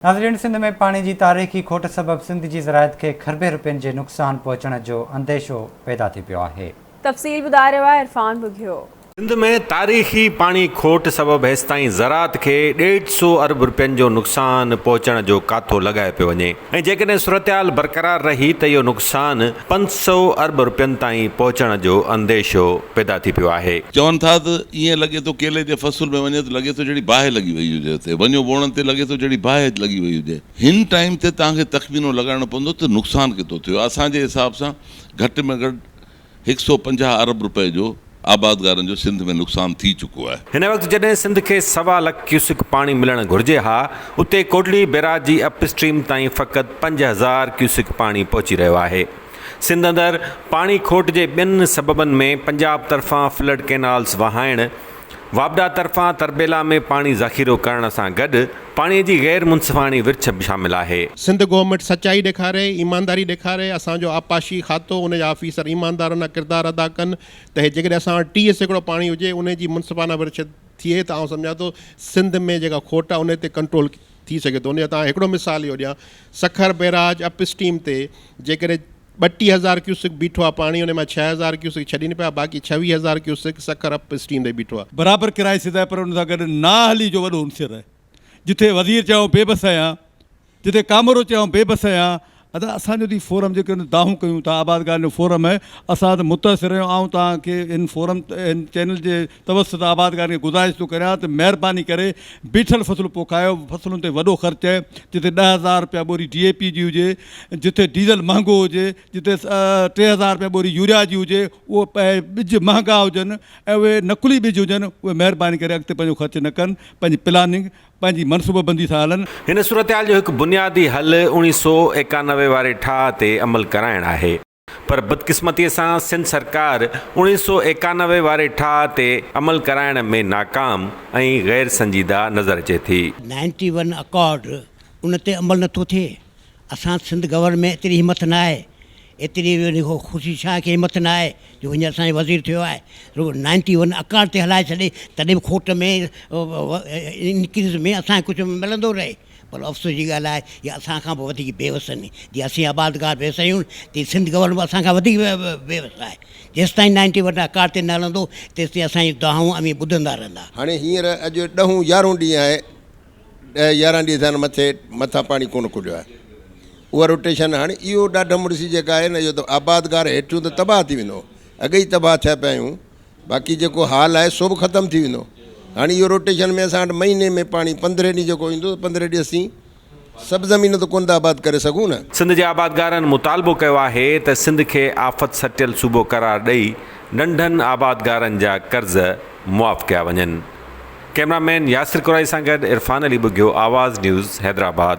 नाज़रीन, सिंध में पानी की तारीख़ी खोट सबब सिंध की ज़राइत के खरबे रुपयनि जे नुक़सान पहुचण जो अंदेशो पैदा थी पियो आहे। तफ़सील ॿुधाए रहियो आहे इरफान बुघियो। सिंध में तारीख़ी पानी खोट सबब हेसि ताईं ज़राअत खे 150 अरब रुपयनि जो नुक़सान पहुचण जो काथो लॻाए पियो वञे ऐं जेकॾहिं सूरतहाल बरक़रार रही त इहो नुक़सान 500 अरब रुपयनि ताईं पहुचण जो अंदेशो पैदा थी पियो आहे। चवनि था त ईअं लॻे थो केले जे फ़सुल में वञे त लॻे थो जहिड़ी बाहि लॻी वई हुजे, हुते वञो बोणनि ते लॻे थो जहिड़ी बाहि लॻी वई हुजे। हिन टाइम ते तव्हांखे तख़मीनो लॻाइणो पवंदो त नुक़सानु केतिरो थियो। असांजे हिसाब सां घटि में घटि 150 अरब रुपए जो आबादगारनि जो सिंध में नुक़सान थी चुको आहे। हिन वक़्तु जॾहिं सिंध खे 1.25 लख क्यूसिक पाणी मिलणु घुरिजे हा, उते कोटली बैराज जी अप स्ट्रीम ताईं फ़क़ति 5000 क्यूसिक पाणी पहुची रहियो आहे। सिंध अंदरि पाणी खोट जे ॿियनि सबबनि में पंजाब तरफ़ां फ्लड कैनाल्स वहाइण, वाबडा तरफ़ां तरबेला में पाणी ज़ख़ीरो करण सां गॾु पाणीअ जी गैर मुनसिफ़ाणी विर्छ बि शामिल आहे। सिंध गवर्नमेंट सच्चाई ॾेखारे, ईमानदारी ॾेखारे, असांजो आपाशी खातो उन जा ऑफिसर ईमानदाराना किरदारु अदा कनि त जेकॾहिं असां वटि 30 सैकड़ो पाणी हुजे उन जी मुनसिफ़ाना विर्छ थिए त आउं सम्झां थो सिंध में जेका खोट आहे उन ते कंट्रोल थी सघे थो। उन तव्हां हिकिड़ो मिसाल इहो ॾियां, सखर बैराज अप स्ट्रीम ते जेकॾहिं 32,000 क्यूसिक बीठो आहे पाणी, उन मां 6,000 क्यूसिक छॾीनि पिया, बाक़ी 26,000 क्यूसिक सखर अप स्ट्रीम ते बीठो आहे। बराबरि किराए सघंदा, पर उन सां गॾु नाहली जो वॾो उनसर आहे। जिथे वज़ीर चयो बेबस आहियां, जिथे कामरो चयो बेबस आहियां। अदा असांजो दी फोरम जेके दाहूं कयूं था, आबादगार जो फोरम आहे, असां त मुतासिर आहियूं। ऐं तव्हांखे इन फोरम इन चैनल जे तवसत आबादगार खे गुज़ारिश थो करियां त महिरबानी करे बीठल फ़सुलु पोखायो। फ़सुलुनि ते वॾो ख़र्चु आहे। जिथे 10,000 रुपया बोरी DAP जी हुजे, जिथे डीज़ल महांगो हुजे, जिथे 3,000 रुपया बोरी यूरिया जी हुजे, उहो ॿिज महांगा हुजनि ऐं उहे नकुली ॿिज हुजनि, उहे महिरबानी करे अॻिते पंहिंजो ख़र्चु न कनि, पंहिंजी प्लानिंग पंहिंजी मनसूबाबंदी सां हलनि। हिन सूरतहाल जो हिकु बुनियादी हल 1991 वारे ठाह ते अमल कराइणु आहे, पर बदकिस्मतीअ सां सिंध सरकार 1991 वारे ठाह ते अमल कराइण में नाकाम ऐं गैर संजीदा नज़र अचे थी। 91 अकॉर्ड उन ते अमल नथो थिए। असां सिंध गवर्नमेंट में एतिरी हिमत न आहे, एतिरी ख़ुशी छा खे हिमत न आहे जो हींअर असांजो वज़ीर थियो आहे, 91 अकॉर्ड ते हलाए छॾे, तॾहिं बि खोट में इनक्रीज़ में असांखे कुझु मिलंदो रहे। पर अफ़सोस जी ॻाल्हि आहे, या असांखां बि वधीक बेवस आहिनि। जीअं असीं आबादगार बेवस आहियूं, तीअं सिंध गवर्नमेंट असांखां वधीक बेवस आहे। जेसि ताईं 91 अकॉर्ड ते न हलंदो, तेसि ताईं असांजी दुआऊं अमी ॿुधंदा रहंदा। हाणे हींअर अॼु 10-11 ॾींहं आहे, 10-11 ॾींहं थियनि मथां पाणी कोन खुलियो आहे। उहा रोटेशन हाणे इहो ॾाढो मुड़सी जेका आहे न, इहो त आबादगार हेठियूं त तबाह थी वेंदो, अॻे ई तबाह थिया पिया आहियूं। बाक़ी जेको हाल आहे सो बि ख़तमु थी वेंदो। हाणे इहो रोटेशन में असां वटि महीने में पाणी 15 ॾींहं जेको ईंदो, 15 ॾींहं असीं सभु ज़मीन त कोन था आबाद करे सघूं न। सिंध जे आबादगारनि मुतालबो कयो आहे त सिंध खे आफ़त सटियल सूबो करार ॾेई नंढनि आबादगारनि जा कर्ज़ मुआफ़ कया वञनि। कैमरामैन यासिर कुराई सां गॾु इरफान अली बुघियो, आवाज़ न्यूज़, हैदराबाद।